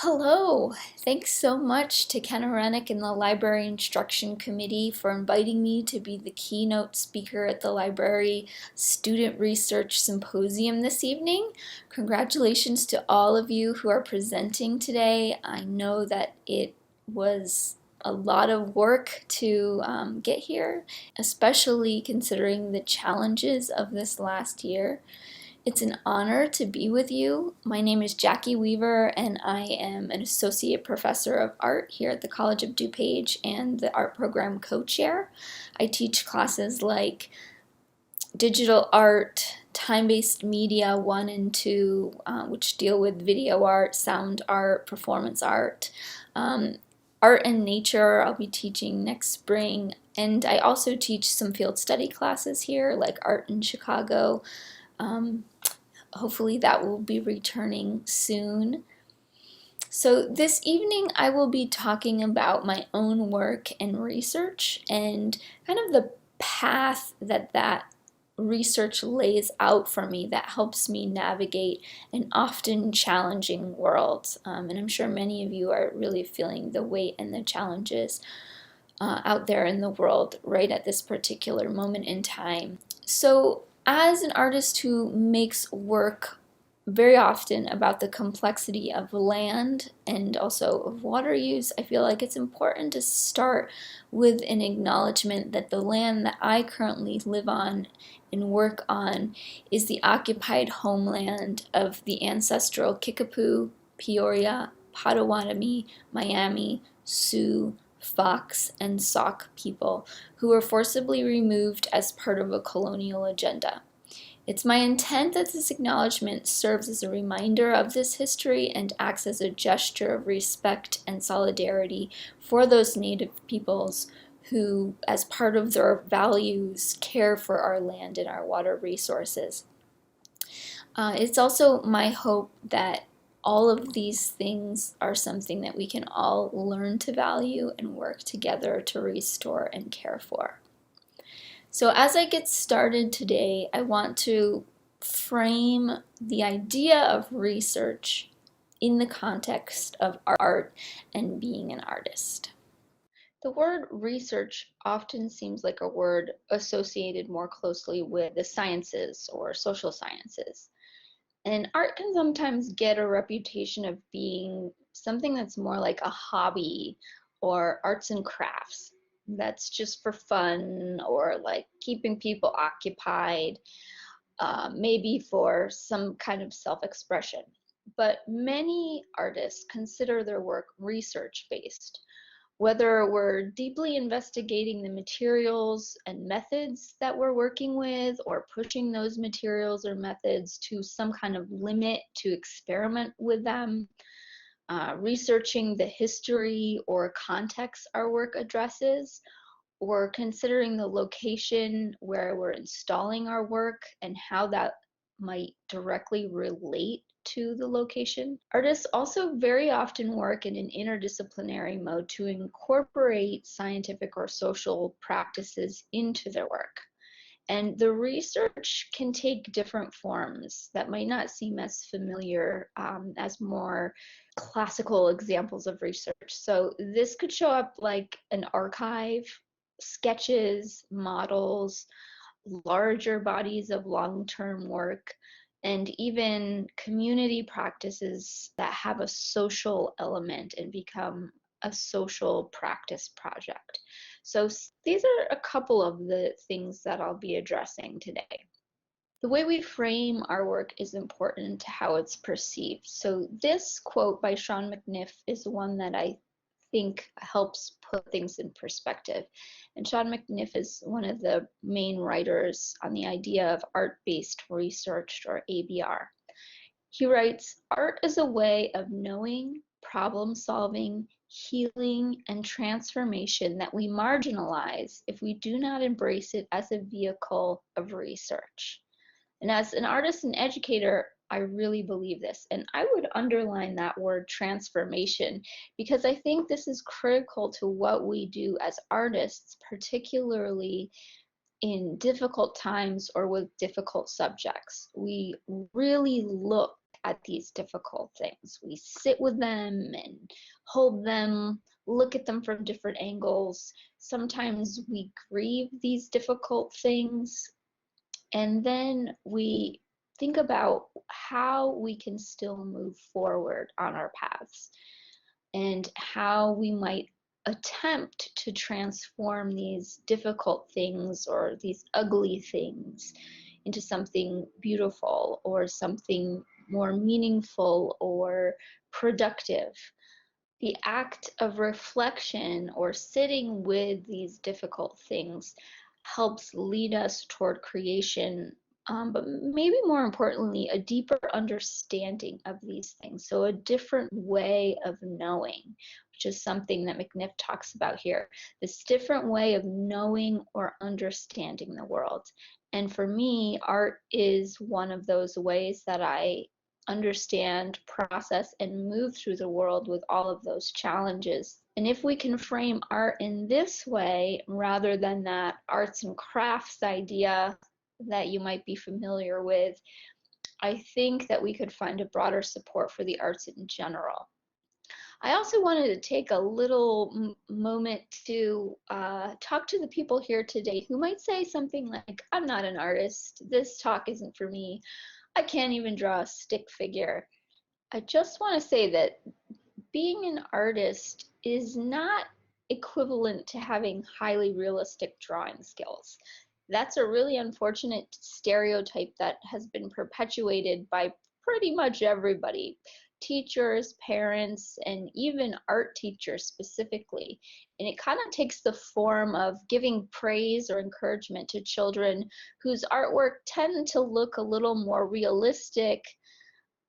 Hello! Thanks so much to Ken Arenik and the Library Instruction Committee for inviting me to be the keynote speaker at the Library Student Research Symposium this evening. Congratulations to all of you who are presenting today. I know that it was a lot of work to get here, especially considering the challenges of this last year. It's an honor to be with you. My name is Jackie Weaver, and I am an associate professor of art here at the College of DuPage and the art program co-chair. I teach classes like digital art, time-based media 1 and 2, which deal with video art, sound art, performance art, art and nature I'll be teaching next spring, and I also teach some field study classes here like art in Chicago. Hopefully that will be returning soon. So this evening I will be talking about my own work and research and kind of the path that research lays out for me that helps me navigate an often challenging world. And I'm sure many of you are really feeling the weight and the challenges out there in the world right at this particular moment in time. So as an artist who makes work very often about the complexity of land and also of water use, I feel like it's important to start with an acknowledgement that the land that I currently live on and work on is the occupied homeland of the ancestral Kickapoo, Peoria, Potawatomi, Miami, Sioux, Fox, and Sauk people who were forcibly removed as part of a colonial agenda. It's my intent that this acknowledgement serves as a reminder of this history and acts as a gesture of respect and solidarity for those Native peoples who, as part of their values, care for our land and our water resources. It's also my hope that all of these things are something that we can all learn to value and work together to restore and care for. So as I get started today, I want to frame the idea of research in the context of art and being an artist. The word research often seems like a word associated more closely with the sciences or social sciences. And art can sometimes get a reputation of being something that's more like a hobby or arts and crafts. That's just for fun or like keeping people occupied, maybe for some kind of self-expression. But many artists consider their work research-based, whether we're deeply investigating the materials and methods that we're working with or pushing those materials or methods to some kind of limit to experiment with them, researching the history or context our work addresses, or considering the location where we're installing our work and how that might directly relate to the location. Artists also very often work in an interdisciplinary mode to incorporate scientific or social practices into their work. And the research can take different forms that might not seem as familiar as more classical examples of research. So this could show up like an archive, sketches, models, larger bodies of long-term work, and even community practices that have a social element and become a social practice project. So these are a couple of the things that I'll be addressing today. The way we frame our work is important to how it's perceived. So this quote by Sean McNiff is one that I think helps put things in perspective. And Sean McNiff is one of the main writers on the idea of art-based research, or ABR. He writes, "Art is a way of knowing, problem solving, healing, and transformation that we marginalize if we do not embrace it as a vehicle of research." And as an artist and educator, I really believe this. And I would underline that word transformation because I think this is critical to what we do as artists, particularly in difficult times or with difficult subjects. We really look at these difficult things. We sit with them and hold them, look at them from different angles. Sometimes we grieve these difficult things, and then we think about how we can still move forward on our paths and how we might attempt to transform these difficult things or these ugly things into something beautiful or something more meaningful or productive. The act of reflection or sitting with these difficult things helps lead us toward creation, but maybe more importantly, a deeper understanding of these things. So a different way of knowing, which is something that McNiff talks about here. This different way of knowing or understanding the world. And for me, art is one of those ways that I understand, process, and move through the world with all of those challenges. And if we can frame art in this way, rather than that arts and crafts idea that you might be familiar with, I think that we could find a broader support for the arts in general. I also wanted to take a little moment to talk to the people here today who might say something like, I'm not an artist, this talk isn't for me, I can't even draw a stick figure. I just want to say that being an artist is not equivalent to having highly realistic drawing skills. That's a really unfortunate stereotype that has been perpetuated by pretty much everybody. Teachers, parents, and even art teachers specifically. And it kind of takes the form of giving praise or encouragement to children whose artwork tend to look a little more realistic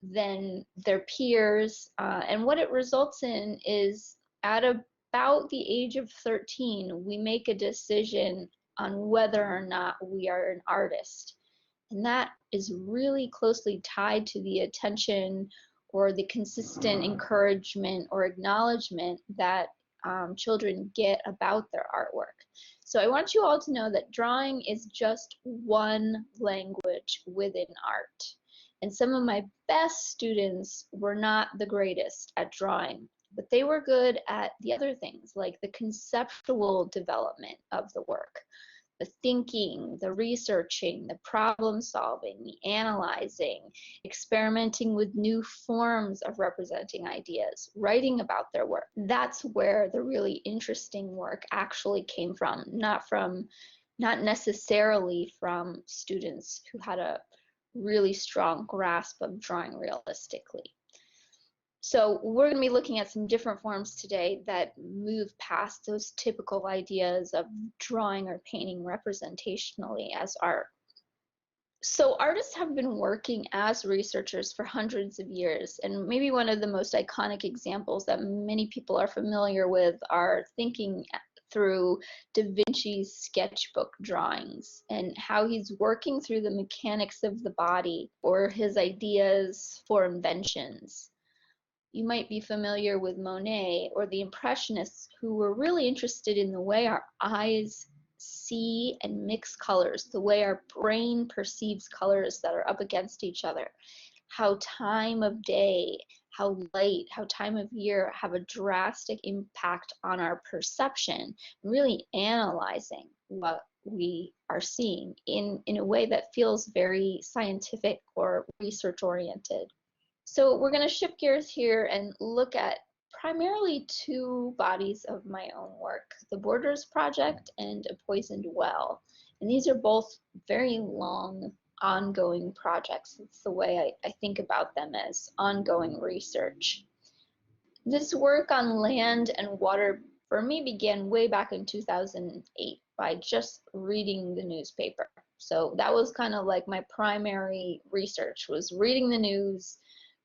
than their peers. And what it results in is at about the age of 13, we make a decision on whether or not we are an artist. And that is really closely tied to the attention or the consistent encouragement or acknowledgement that children get about their artwork. So I want you all to know that drawing is just one language within art. And some of my best students were not the greatest at drawing, but they were good at the other things, like the conceptual development of the work, the thinking, the researching, the problem solving, the analyzing, experimenting with new forms of representing ideas, writing about their work. That's where the really interesting work actually came from, not necessarily from students who had a really strong grasp of drawing realistically. So we're going to be looking at some different forms today that move past those typical ideas of drawing or painting representationally as art. So artists have been working as researchers for hundreds of years, and maybe one of the most iconic examples that many people are familiar with are thinking through Da Vinci's sketchbook drawings and how he's working through the mechanics of the body or his ideas for inventions. You might be familiar with Monet or the Impressionists, who were really interested in the way our eyes see and mix colors, the way our brain perceives colors that are up against each other, how time of day, how light, how time of year have a drastic impact on our perception, really analyzing what we are seeing in a way that feels very scientific or research oriented. So we're going to shift gears here and look at primarily two bodies of my own work, the Borders Project and A Poisoned Well. And these are both very long, ongoing projects. It's the way I think about them, as ongoing research. This work on land and water for me began way back in 2008 by just reading the newspaper. So that was kind of like my primary research, was reading the news,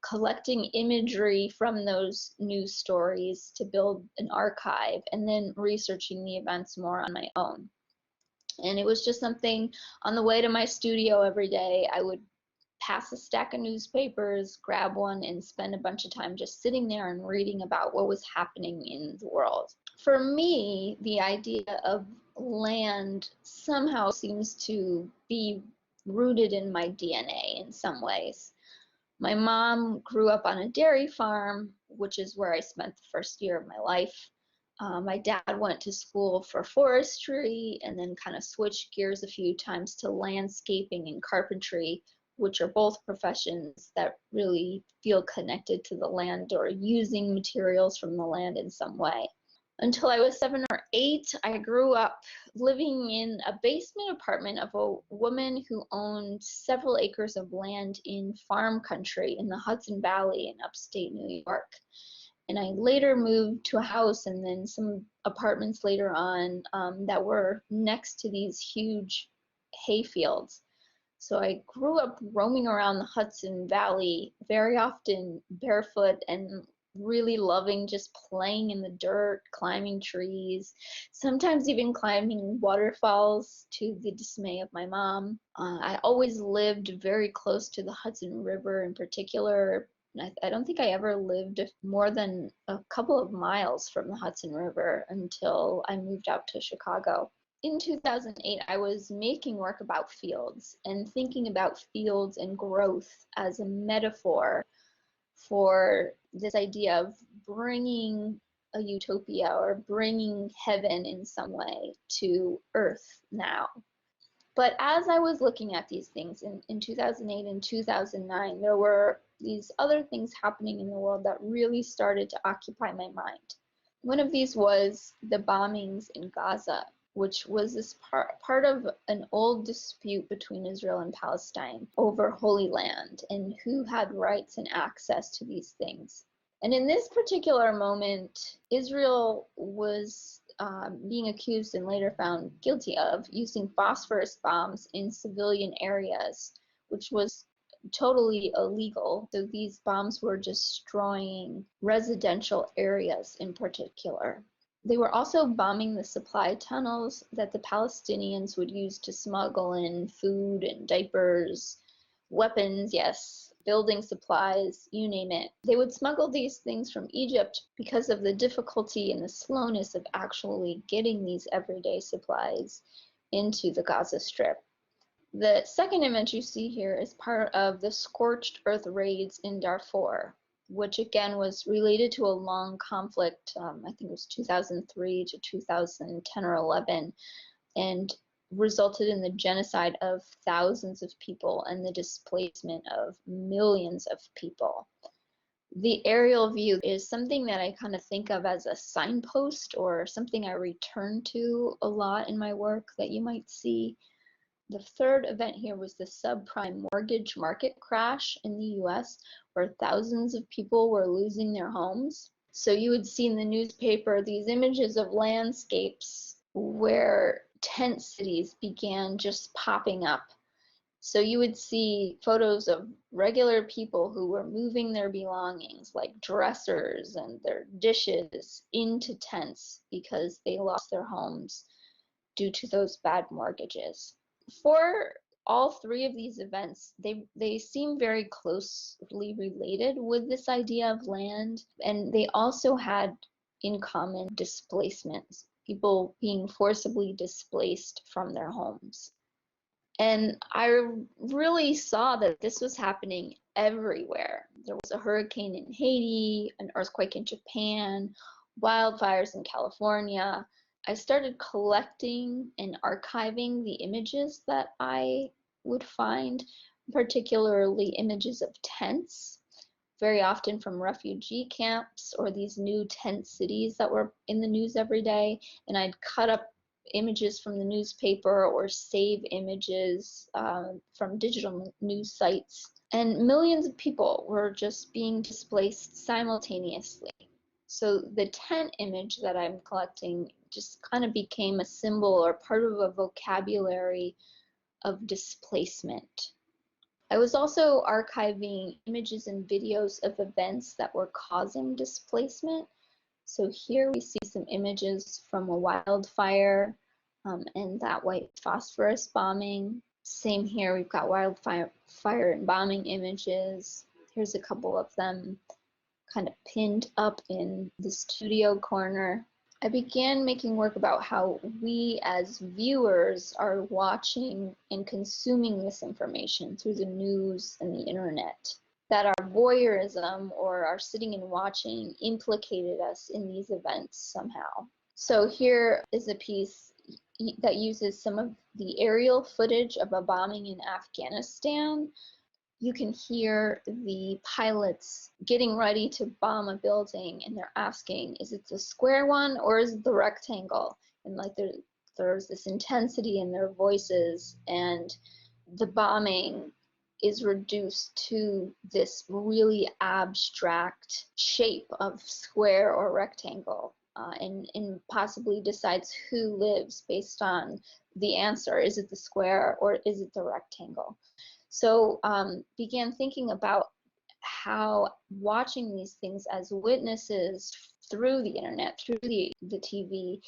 collecting imagery from those news stories to build an archive, and then researching the events more on my own. And it was just something on the way to my studio every day. I would pass a stack of newspapers, grab one, and spend a bunch of time just sitting there and reading about what was happening in the world. For me, the idea of land somehow seems to be rooted in my DNA in some ways. My mom grew up on a dairy farm, which is where I spent the first year of my life. My dad went to school for forestry and then kind of switched gears a few times to landscaping and carpentry, which are both professions that really feel connected to the land or using materials from the land in some way. Until I was 7 or 8, I grew up living in a basement apartment of a woman who owned several acres of land in farm country in the Hudson Valley in upstate New York. And I later moved to a house and then some apartments later on that were next to these huge hay fields. So I grew up roaming around the Hudson Valley, very often barefoot and really loving just playing in the dirt, climbing trees, sometimes even climbing waterfalls to the dismay of my mom. I always lived very close to the Hudson River in particular. I don't think I ever lived more than a couple of miles from the Hudson River until I moved out to Chicago. In 2008, I was making work about fields and thinking about fields and growth as a metaphor for this idea of bringing a utopia or bringing heaven in some way to earth now. But as I was looking at these things in 2008 and 2009, there were these other things happening in the world that really started to occupy my mind. One of these was the bombings in Gaza, which was this part of an old dispute between Israel and Palestine over Holy Land and who had rights and access to these things. And in this particular moment, Israel was being accused and later found guilty of using phosphorus bombs in civilian areas, which was totally illegal. So these bombs were destroying residential areas in particular. They were also bombing the supply tunnels that the Palestinians would use to smuggle in food and diapers, weapons, yes, building supplies, you name it. They would smuggle these things from Egypt because of the difficulty and the slowness of actually getting these everyday supplies into the Gaza Strip. The second image you see here is part of the scorched earth raids in Darfur, which again was related to a long conflict, I think it was 2003 to 2010 or 11, and resulted in the genocide of thousands of people and the displacement of millions of people. The aerial view is something that I kind of think of as a signpost or something I return to a lot in my work that you might see. The third event here was the subprime mortgage market crash in the US, where thousands of people were losing their homes. So you would see in the newspaper these images of landscapes where tent cities began just popping up. So you would see photos of regular people who were moving their belongings, like dressers and their dishes, into tents because they lost their homes due to those bad mortgages. For all three of these events, they seem very closely related with this idea of land, and they also had in common displacements, people being forcibly displaced from their homes. And I really saw that this was happening everywhere. There was a hurricane in Haiti, an earthquake in Japan, wildfires in California. I started collecting and archiving the images that I would find, particularly images of tents, very often from refugee camps or these new tent cities that were in the news every day. And I'd cut up images from the newspaper or save images from digital news sites. And millions of people were just being displaced simultaneously. So the tent image that I'm collecting just kind of became a symbol or part of a vocabulary of displacement. I was also archiving images and videos of events that were causing displacement. So here we see some images from a wildfire and that white phosphorus bombing. Same here, we've got wildfire and bombing images. Here's a couple of them kind of pinned up in the studio corner. I began making work about how we as viewers are watching and consuming this information through the news and the internet. that our voyeurism or our sitting and watching implicated us in these events somehow. So here is a piece that uses some of the aerial footage of a bombing in Afghanistan. You can hear the pilots getting ready to bomb a building, and they're asking, is it the square one or is it the rectangle? And like there's this intensity in their voices, and the bombing is reduced to this really abstract shape of square or rectangle, and possibly decides who lives based on the answer. Is it the square or is it the rectangle? So began thinking about how watching these things as witnesses through the internet, through the TV,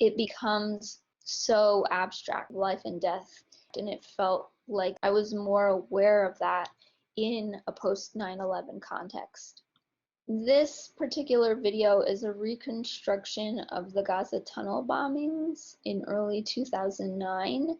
it becomes so abstract, life and death. And it felt like I was more aware of that in a post 9/11 context. This particular video is a reconstruction of the Gaza tunnel bombings in early 2009.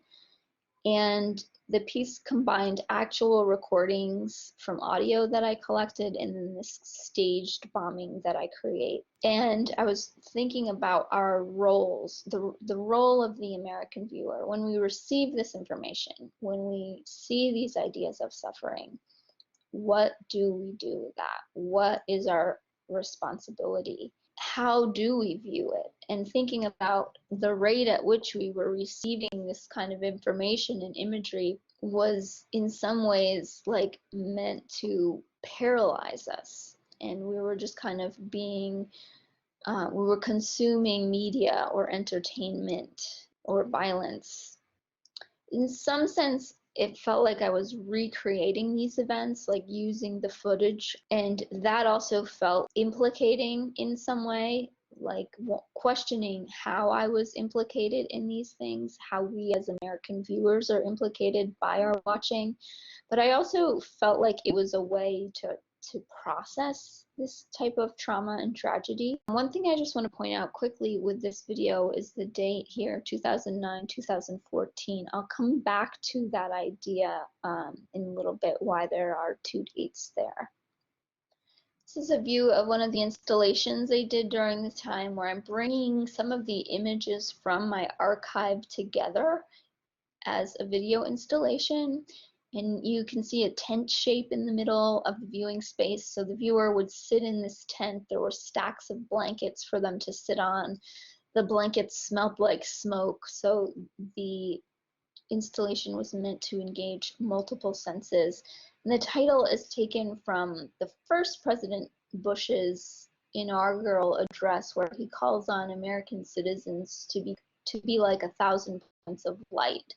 And the piece combined actual recordings from audio that I collected and then this staged bombing that I create. And I was thinking about our roles, the role of the American viewer when we receive this information, when we see these ideas of suffering. What do we do with that? What is our responsibility? How do we view it? And thinking about the rate at which we were receiving this kind of information and imagery was in some ways like meant to paralyze us. And we were just kind of being, we were consuming media or entertainment or violence. In some sense, it felt like I was recreating these events, like using the footage, and that also felt implicating in some way, like questioning how I was implicated in these things, how we as American viewers are implicated by our watching. But I also felt like it was a way to process this type of trauma and tragedy. One thing I just want to point out quickly with this video is the date here, 2009, 2014. I'll come back to that idea in a little bit, why there are two dates there. This is a view of one of the installations they did during the time where I'm bringing some of the images from my archive together as a video installation. And you can see a tent shape in the middle of the viewing space. So the viewer would sit in this tent. There were stacks of blankets for them to sit on. The blankets smelled like smoke. So the installation was meant to engage multiple senses. And the title is taken from the first President Bush's inaugural address, where he calls on American citizens to be like 1,000 points of light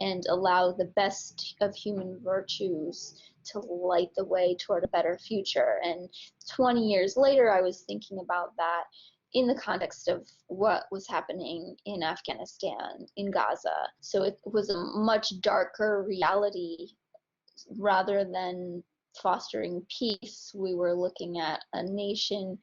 and allow the best of human virtues to light the way toward a better future. And 20 years later, I was thinking about that in the context of what was happening in Afghanistan, in Gaza. So it was a much darker reality. Rather than fostering peace, we were looking at a nation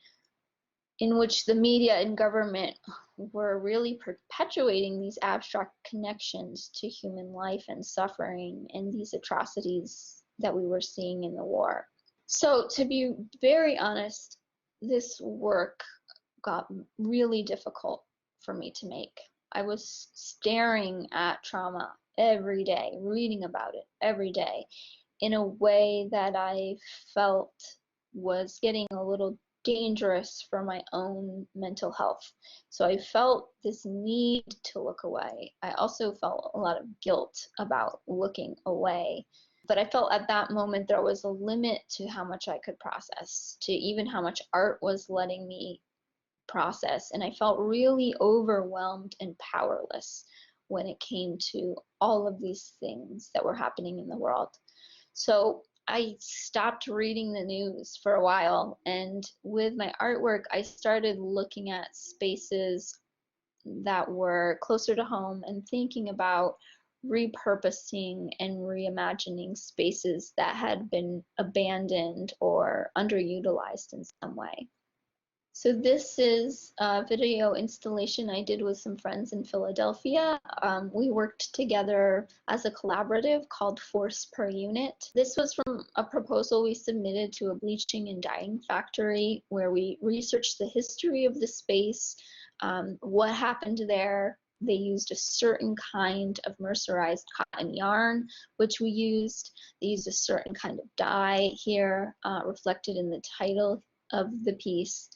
in which the media and government were really perpetuating these abstract connections to human life and suffering and these atrocities that we were seeing in the war. So to be very honest, this work got really difficult for me to make. I was staring at trauma every day, reading about it every day in a way that I felt was getting a little dangerous for my own mental health. So I felt this need to look away. I also felt a lot of guilt about looking away. But I felt at that moment there was a limit to how much I could process, to even how much art was letting me process. And I felt really overwhelmed and powerless when it came to all of these things that were happening in the world. So I stopped reading the news for a while, and with my artwork, I started looking at spaces that were closer to home and thinking about repurposing and reimagining spaces that had been abandoned or underutilized in some way. So this is a video installation I did with some friends in Philadelphia. We worked together as a collaborative called Force Per Unit. This was from a proposal we submitted to a bleaching and dyeing factory where we researched the history of the space, what happened there. They used a certain kind of mercerized cotton yarn, which we used. They used a certain kind of dye here, reflected in the title of the piece.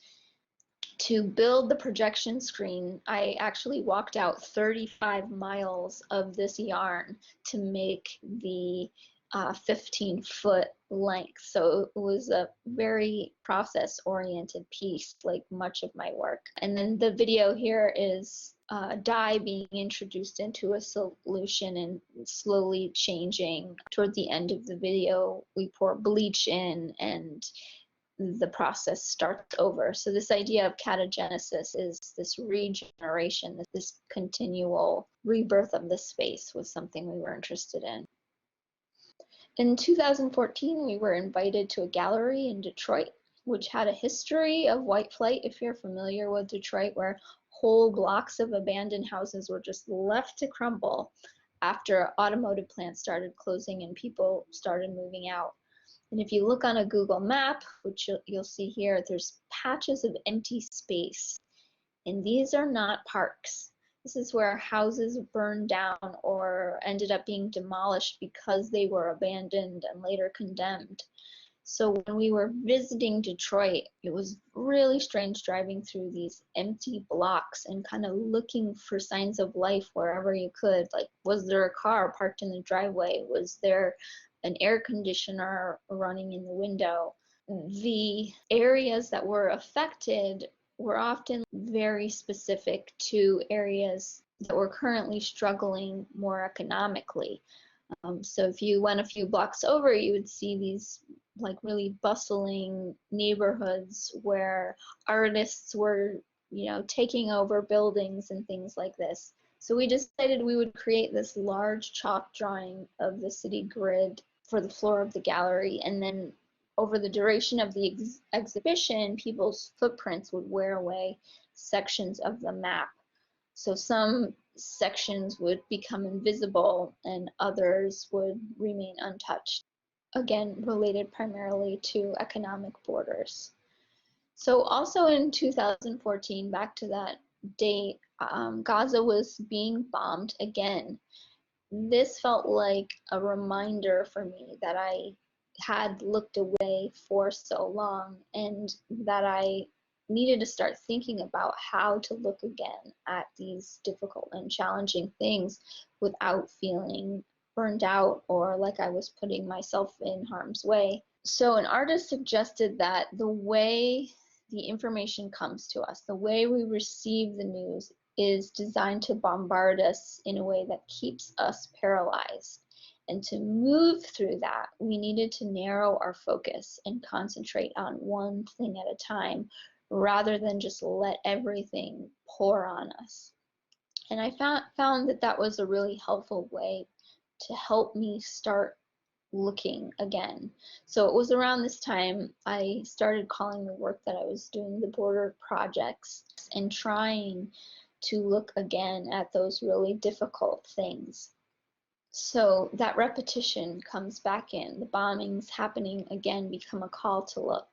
To build the projection screen, I actually walked out 35 miles of this yarn to make the 15-foot length. So it was a very process-oriented piece, like much of my work. And then the video here is dye being introduced into a solution and slowly changing. Toward the end of the video, we pour bleach in and the process starts over. So this idea of catagenesis is this regeneration, this continual rebirth of the space was something we were interested in. In 2014, we were invited to a gallery in Detroit, which had a history of white flight, if you're familiar with Detroit, where whole blocks of abandoned houses were just left to crumble after automotive plants started closing and people started moving out. And if you look on a Google map, which you'll see here, there's patches of empty space. And these are not parks. This is where houses burned down or ended up being demolished because they were abandoned and later condemned. So when we were visiting Detroit, it was really strange driving through these empty blocks and kind of looking for signs of life wherever you could. Like, was there a car parked in the driveway? Was there an air conditioner running in the window? The areas that were affected were often very specific to areas that were currently struggling more economically. So if you went a few blocks over, you would see these like really bustling neighborhoods where artists were, taking over buildings and things like this. So we decided we would create this large chalk drawing of the city grid for the floor of the gallery, and then over the duration of the exhibition, people's footprints would wear away sections of the map. So some sections would become invisible and others would remain untouched. Again, related primarily to economic borders. So also in 2014, back to that date, Gaza was being bombed again. This felt like a reminder for me that I had looked away for so long and that I needed to start thinking about how to look again at these difficult and challenging things without feeling burned out or like I was putting myself in harm's way. So an artist suggested that the way the information comes to us, the way we receive the news, is designed to bombard us in a way that keeps us paralyzed. And to move through that, we needed to narrow our focus and concentrate on one thing at a time rather than just let everything pour on us. And I found that that was a really helpful way to help me start looking again. So it was around this time I started calling the work that I was doing the border projects and trying to look again at those really difficult things. So that repetition comes back in. The bombings happening again become a call to look.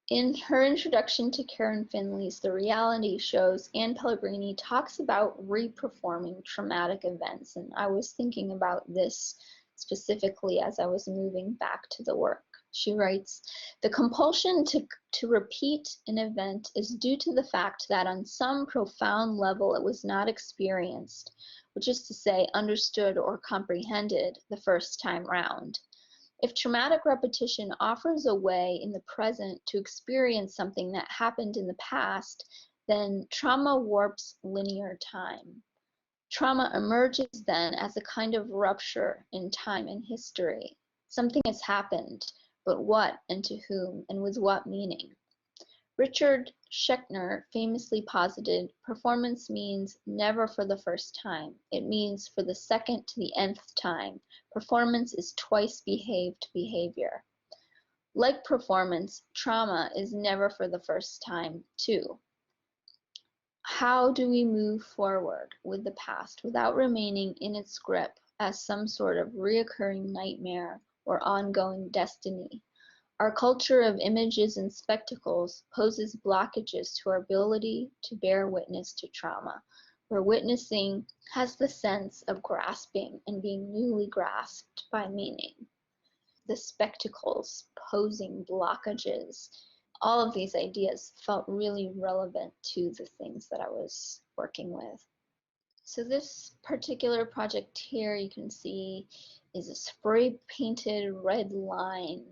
In her introduction to Karen Finley's The Reality Shows, Anne Pellegrini talks about reperforming traumatic events, and I was thinking about this specifically as I was moving back to the work. She writes, "The compulsion to repeat an event is due to the fact that on some profound level it was not experienced, which is to say, understood or comprehended the first time round. If traumatic repetition offers a way in the present to experience something that happened in the past, then trauma warps linear time. Trauma emerges then as a kind of rupture in time and history. Something has happened, but what and to whom and with what meaning? Richard Schechner famously posited, performance means never for the first time. It means for the second to the nth time. Performance is twice behaved behavior." Like performance, trauma is never for the first time, too. How do we move forward with the past without remaining in its grip as some sort of reoccurring nightmare or ongoing destiny? Our culture of images and spectacles poses blockages to our ability to bear witness to trauma, where witnessing has the sense of grasping and being newly grasped by meaning. The spectacles posing blockages, all of these ideas felt really relevant to the things that I was working with. So this particular project here, you can see, is a spray painted red line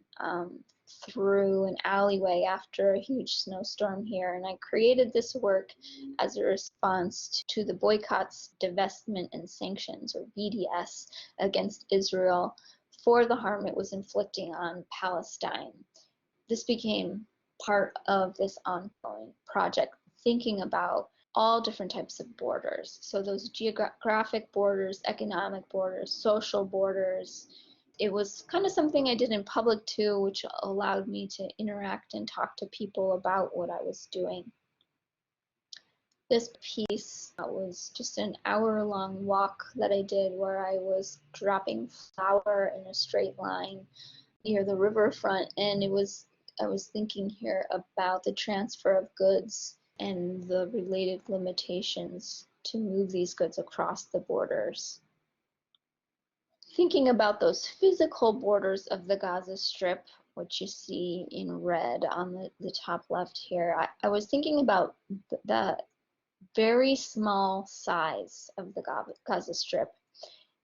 through an alleyway after a huge snowstorm here. And I created this work as a response to the boycotts, divestment, and sanctions, or BDS, against Israel for the harm it was inflicting on Palestine. This became part of this ongoing project, thinking about all different types of borders. So those geographic borders, economic borders, social borders. It was kind of something I did in public too, which allowed me to interact and talk to people about what I was doing. This piece was just an hour-long walk that I did where I was dropping flour in a straight line near the riverfront, and I was thinking here about the transfer of goods and the related limitations to move these goods across the borders. Thinking about those physical borders of the Gaza Strip, which you see in red on the top left here, I was thinking about the very small size of the Gaza Strip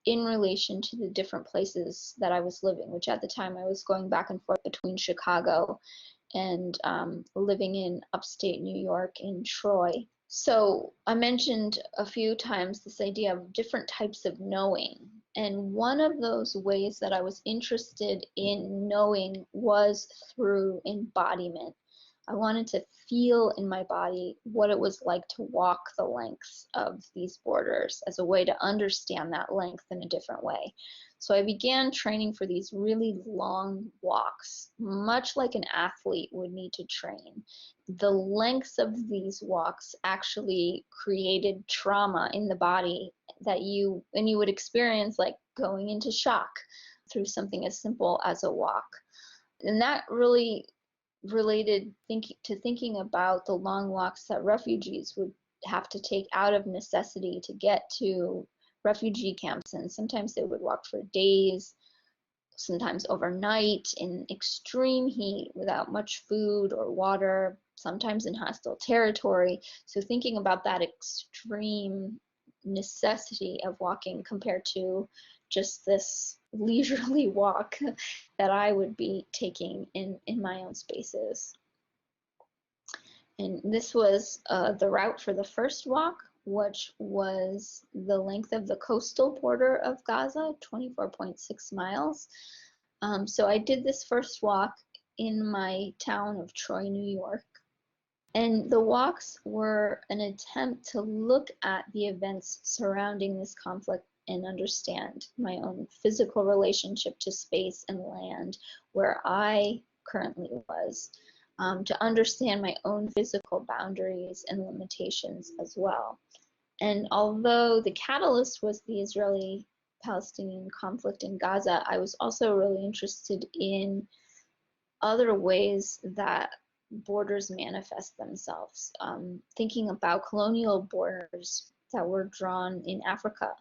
in relation to the different places that I was living, which at the time I was going back and forth between Chicago and living in upstate New York in Troy. So I mentioned a few times this idea of different types of knowing. And one of those ways that I was interested in knowing was through embodiment. I wanted to feel in my body what it was like to walk the lengths of these borders as a way to understand that length in a different way. So I began training for these really long walks, much like an athlete would need to train. The lengths of these walks actually created trauma in the body that you would experience, like going into shock through something as simple as a walk. And that really related thinking about the long walks that refugees would have to take out of necessity to get to refugee camps. And sometimes they would walk for days, sometimes overnight in extreme heat without much food or water, sometimes in hostile territory. So thinking about that extreme necessity of walking compared to just this leisurely walk that I would be taking in my own spaces. And this was the route for the first walk, which was the length of the coastal border of Gaza, 24.6 miles. So I did this first walk in my town of Troy, New York. And the walks were an attempt to look at the events surrounding this conflict and understand my own physical relationship to space and land where I currently was, to understand my own physical boundaries and limitations as well. And although the catalyst was the Israeli-Palestinian conflict in Gaza, I was also really interested in other ways that borders manifest themselves. Thinking about colonial borders that were drawn in Africa,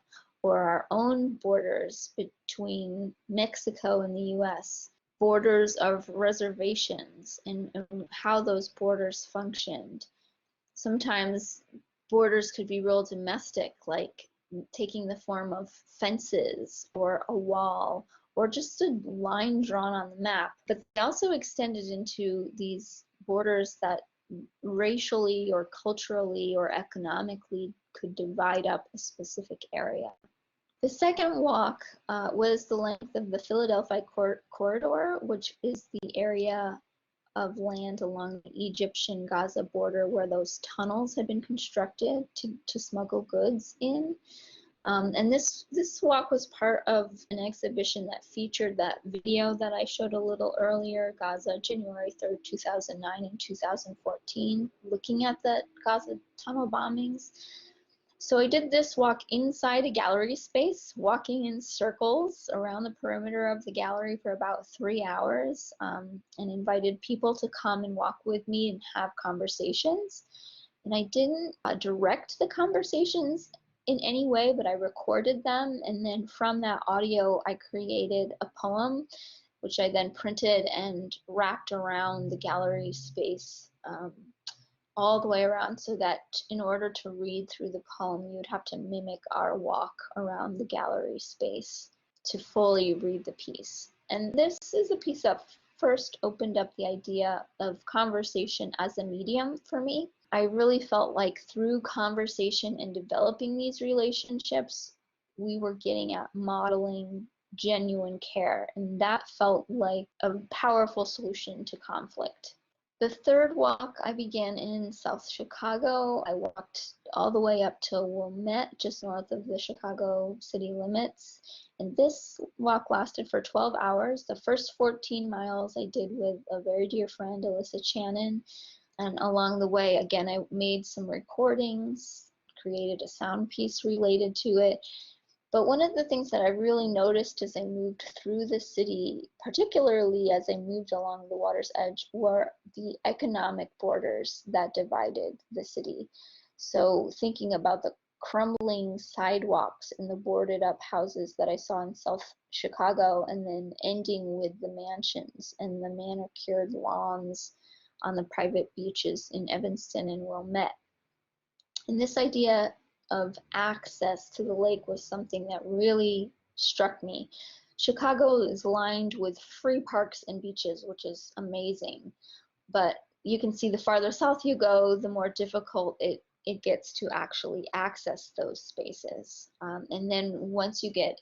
or our own borders between Mexico and the US, borders of reservations and how those borders functioned. Sometimes borders could be real domestic, like taking the form of fences or a wall or just a line drawn on the map. But they also extended into these borders that racially or culturally or economically could divide up a specific area. The second walk was the length of the Philadelphia corridor, which is the area of land along the Egyptian-Gaza border where those tunnels had been constructed to smuggle goods in. And this walk was part of an exhibition that featured that video that I showed a little earlier, Gaza, January 3rd, 2009 and 2014, looking at the Gaza tunnel bombings. So I did this walk inside a gallery space, walking in circles around the perimeter of the gallery for about 3 hours, and invited people to come and walk with me and have conversations. And I didn't direct the conversations in any way, but I recorded them, and then from that audio I created a poem, which I then printed and wrapped around the gallery space, all the way around, so that in order to read through the poem, you would have to mimic our walk around the gallery space to fully read the piece. And this is a piece that first opened up the idea of conversation as a medium for me. I really felt like through conversation and developing these relationships, we were getting at modeling genuine care, and that felt like a powerful solution to conflict. The third walk I began in South Chicago. I walked all the way up to Wilmette, just north of the Chicago city limits. And this walk lasted for 12 hours. The first 14 miles I did with a very dear friend, Alyssa Channon. And along the way, again, I made some recordings, created a sound piece related to it. But one of the things that I really noticed as I moved through the city, particularly as I moved along the water's edge, were the economic borders that divided the city. So thinking about the crumbling sidewalks and the boarded up houses that I saw in South Chicago, and then ending with the mansions and the manicured lawns on the private beaches in Evanston and Wilmette. And this idea of access to the lake was something that really struck me. Chicago is lined with free parks and beaches, which is amazing. But you can see the farther south you go, the more difficult it gets to actually access those spaces. And then once you get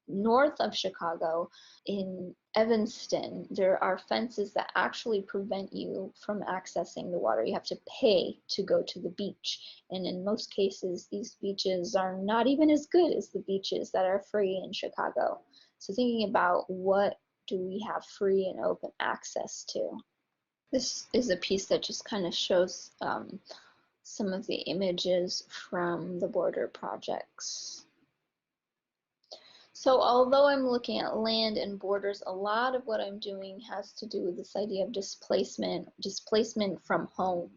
north of Chicago, in Evanston, there are fences that actually prevent you from accessing the water. You have to pay to go to the beach. And in most cases, these beaches are not even as good as the beaches that are free in Chicago. So thinking about what do we have free and open access to. This is a piece that just kind of shows some of the images from the border projects. So although I'm looking at land and borders, a lot of what I'm doing has to do with this idea of displacement from home.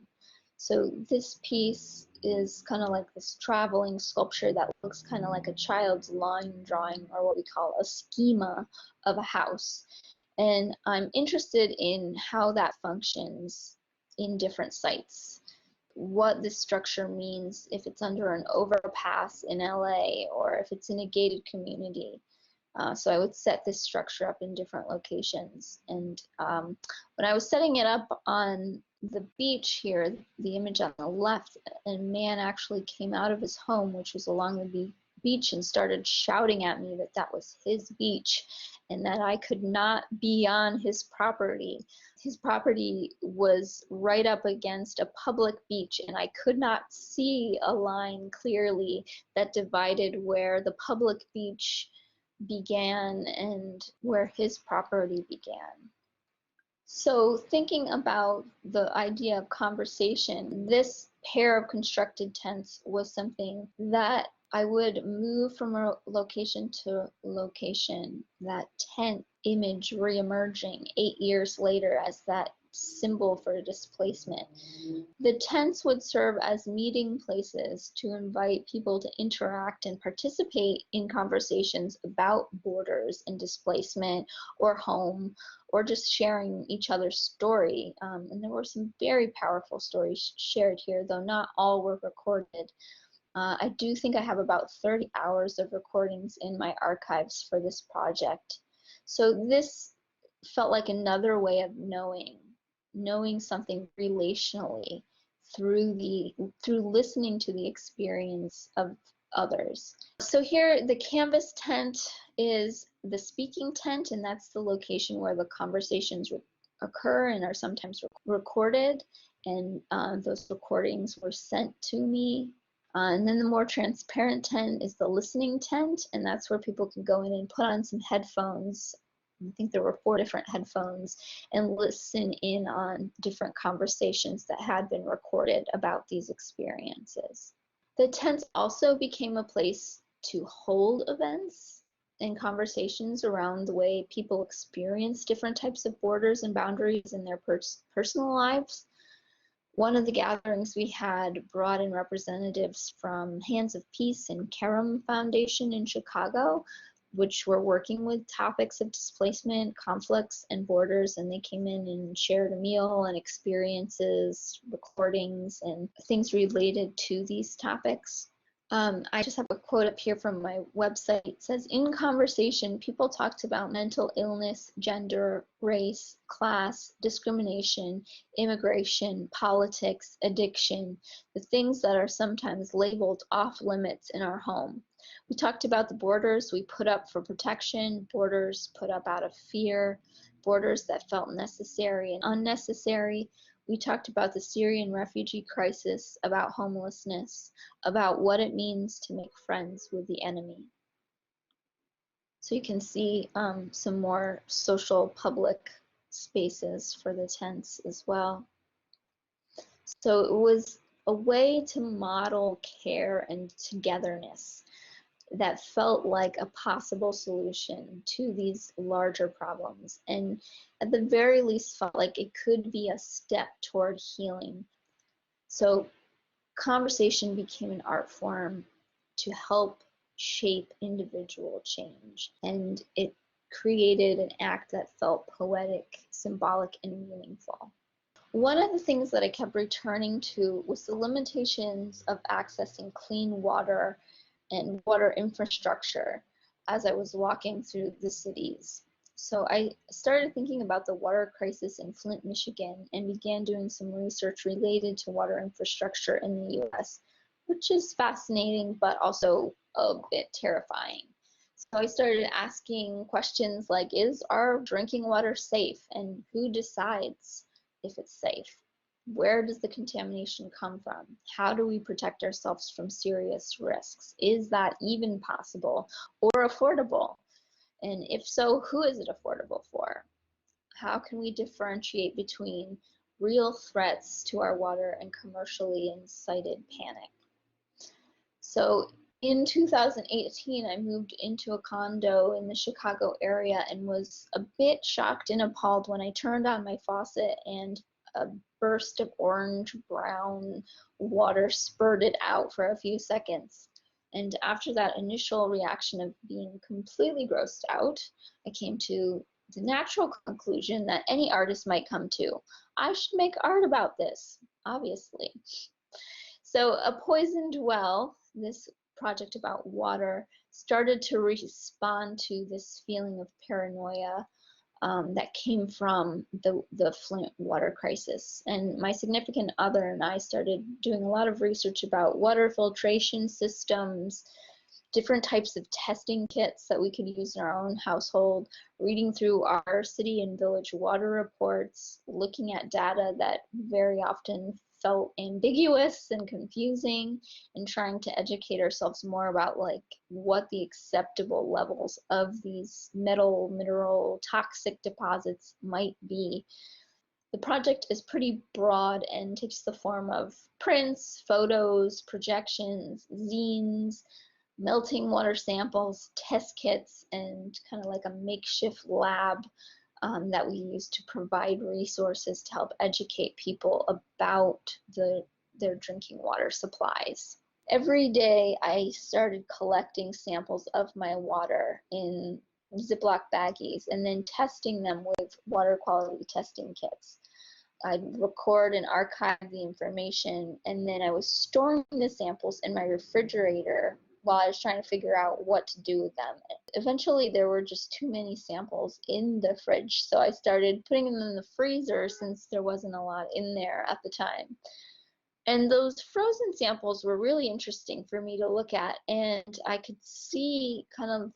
So this piece is kind of like this traveling sculpture that looks kind of like a child's line drawing, or what we call a schema of a house. And I'm interested in how that functions in different sites. What this structure means if it's under an overpass in LA, or if it's in a gated community. So I would set this structure up in different locations. And when I was setting it up on the beach here, the image on the left, a man actually came out of his home, which was along the beach, and started shouting at me that that was his beach and that I could not be on his property. His property was right up against a public beach, and I could not see a line clearly that divided where the public beach began and where his property began. So thinking about the idea of conversation, this pair of constructed tents was something that I would move from a location to location, that tent image reemerging 8 years later as that symbol for displacement. The tents would serve as meeting places to invite people to interact and participate in conversations about borders and displacement or home, or just sharing each other's story. And there were some very powerful stories shared here, though not all were recorded. I do think I have about 30 hours of recordings in my archives for this project. So this felt like another way of knowing something relationally through listening to the experience of others. So here the canvas tent is the speaking tent, and that's the location where the conversations occur and are sometimes recorded, and those recordings were sent to me And then the more transparent tent is the listening tent, and that's where people can go in and put on some headphones. I think there were 4 different headphones, and listen in on different conversations that had been recorded about these experiences. The tents also became a place to hold events and conversations around the way people experience different types of borders and boundaries in their personal lives. One of the gatherings we had brought in representatives from Hands of Peace and Kerem Foundation in Chicago, which were working with topics of displacement, conflicts, and borders, and they came in and shared a meal and experiences, recordings, and things related to these topics. I just have a quote up here from my website. It says, "In conversation, people talked about mental illness, gender, race, class, discrimination, immigration, politics, addiction, the things that are sometimes labeled off limits in our home. We talked about the borders we put up for protection, borders put up out of fear, borders that felt necessary and unnecessary. We talked about the Syrian refugee crisis, about homelessness, about what it means to make friends with the enemy." So you can see some more social public spaces for the tents as well. So it was a way to model care and togetherness that felt like a possible solution to these larger problems, and at the very least felt like it could be a step toward healing. So conversation became an art form to help shape individual change, and it created an act that felt poetic, symbolic, and meaningful. One of the things that I kept returning to was the limitations of accessing clean water and water infrastructure as I was walking through the cities. So I started thinking about the water crisis in Flint, Michigan, and began doing some research related to water infrastructure in the US, which is fascinating but also a bit terrifying. So I started asking questions like, is our drinking water safe, and who decides if it's safe? Where does the contamination come from? How do we protect ourselves from serious risks? Is that even possible or affordable? And if so, who is it affordable for? How can we differentiate between real threats to our water and commercially incited panic? So in 2018, I moved into a condo in the Chicago area and was a bit shocked and appalled when I turned on my faucet and a burst of orange-brown water spurted out for a few seconds. And after that initial reaction of being completely grossed out, I came to the natural conclusion that any artist might come to. I should make art about this, obviously. So A Poisoned Well, this project about water, started to respond to this feeling of paranoia that came from the Flint water crisis. And my significant other and I started doing a lot of research about water filtration systems, different types of testing kits that we could use in our own household, reading through our city and village water reports, looking at data that very often felt ambiguous and confusing, and trying to educate ourselves more about like what the acceptable levels of these metal, mineral, toxic deposits might be. The project is pretty broad and takes the form of prints, photos, projections, zines, melting water samples, test kits, and kind of like a makeshift lab that we use to provide resources to help educate people about their drinking water supplies. Every day I started collecting samples of my water in Ziploc baggies and then testing them with water quality testing kits. I'd record and archive the information, and then I was storing the samples in my refrigerator while I was trying to figure out what to do with them. Eventually there were just too many samples in the fridge, so I started putting them in the freezer since there wasn't a lot in there at the time. And those frozen samples were really interesting for me to look at, and I could see kind of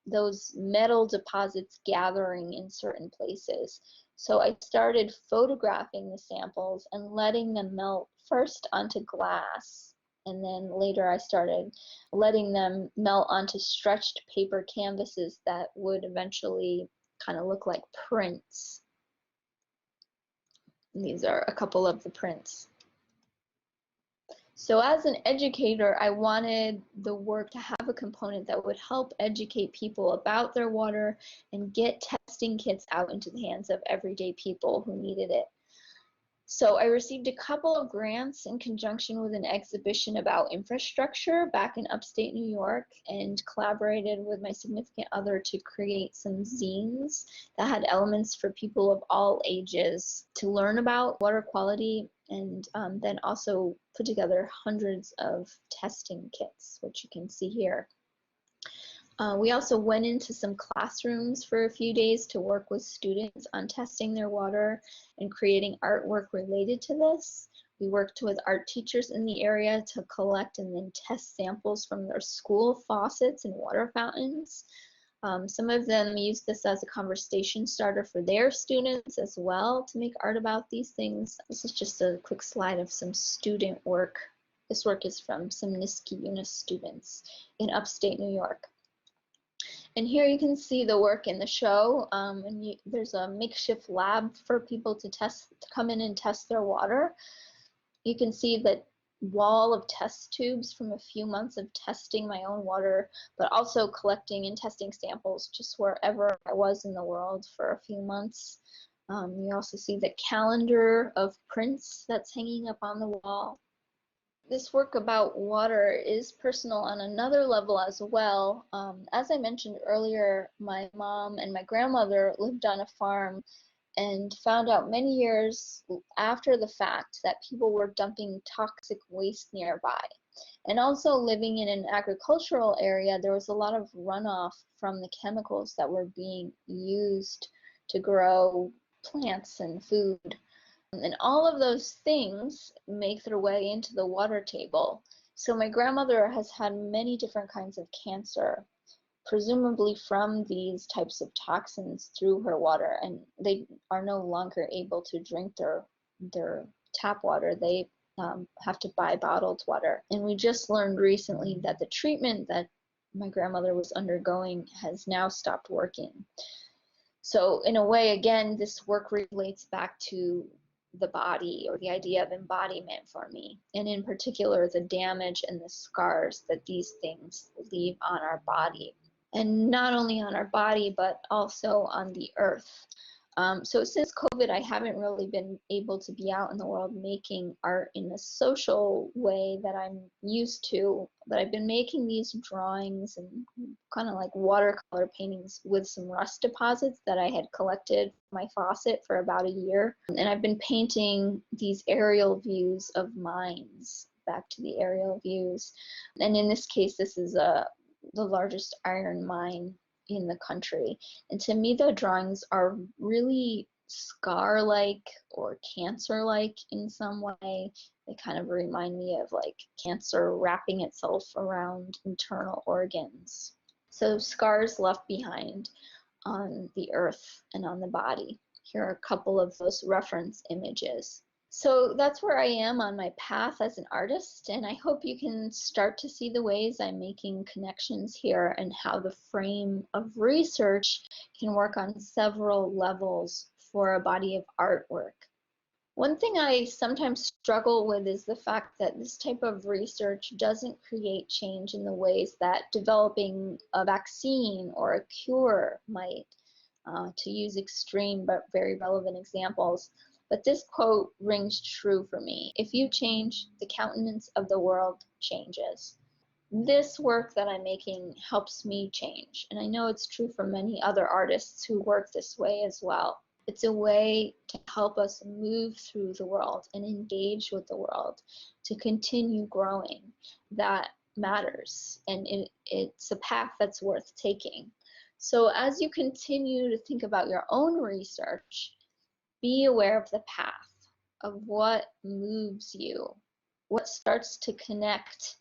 those metal deposits gathering in certain places. So I started photographing the samples and letting them melt first onto glass And then later I started letting them melt onto stretched paper canvases that would eventually kind of look like prints. And these are a couple of the prints. So as an educator, I wanted the work to have a component that would help educate people about their water and get testing kits out into the hands of everyday people who needed it. So I received a couple of grants in conjunction with an exhibition about infrastructure back in upstate New York, and collaborated with my significant other to create some zines that had elements for people of all ages to learn about water quality, and then also put together hundreds of testing kits, which you can see here. We also went into some classrooms for a few days to work with students on testing their water and creating artwork related to this. We worked with art teachers in the area to collect and then test samples from their school faucets and water fountains. Some of them used this as a conversation starter for their students as well to make art about these things. This is just a quick slide of some student work. This work is from some Niskayuna students in upstate New York. And here you can see the work in the show, and there's a makeshift lab for people to come in and test their water. You can see that wall of test tubes from a few months of testing my own water, but also collecting and testing samples just wherever I was in the world for a few months. You also see the calendar of prints that's hanging up on the wall. This work about water is personal on another level as well. As I mentioned earlier, my mom and my grandmother lived on a farm and found out many years after the fact that people were dumping toxic waste nearby. And also living in an agricultural area, there was a lot of runoff from the chemicals that were being used to grow plants and food. And all of those things make their way into the water table. So my grandmother has had many different kinds of cancer, presumably from these types of toxins through her water, and they are no longer able to drink their tap water. They have to buy bottled water. And we just learned recently that the treatment that my grandmother was undergoing has now stopped working. So in a way, again, this work relates back to the body, or the idea of embodiment for me, and in particular the damage and the scars that these things leave on our body, and not only on our body but also on the earth. So since COVID, I haven't really been able to be out in the world making art in the social way that I'm used to, but I've been making these drawings and kind of like watercolor paintings with some rust deposits that I had collected from my faucet for about a year. And I've been painting these aerial views of mines, back to the aerial views. And in this case, this is the largest iron mine in the country. And to me, the drawings are really scar-like or cancer-like in some way. They kind of remind me of like cancer wrapping itself around internal organs. So scars left behind on the earth and on the body. Here are a couple of those reference images. So that's where I am on my path as an artist, and I hope you can start to see the ways I'm making connections here and how the frame of research can work on several levels for a body of artwork. One thing I sometimes struggle with is the fact that this type of research doesn't create change in the ways that developing a vaccine or a cure might, to use extreme but very relevant examples. But this quote rings true for me. If you change, the countenance of the world changes. This work that I'm making helps me change, and I know it's true for many other artists who work this way as well. It's a way to help us move through the world and engage with the world, to continue growing. That matters, and it's a path that's worth taking. So as you continue to think about your own research, be aware of the path of what moves you, what starts to connect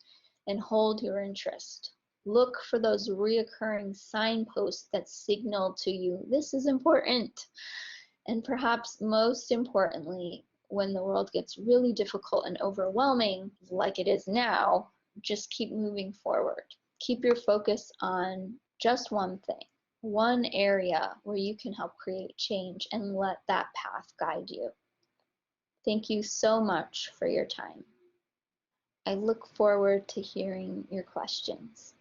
and hold your interest. Look for those reoccurring signposts that signal to you, this is important. And perhaps most importantly, when the world gets really difficult and overwhelming, like it is now, just keep moving forward. Keep your focus on just one thing, one area where you can help create change, and let that path guide you. Thank you so much for your time. I look forward to hearing your questions.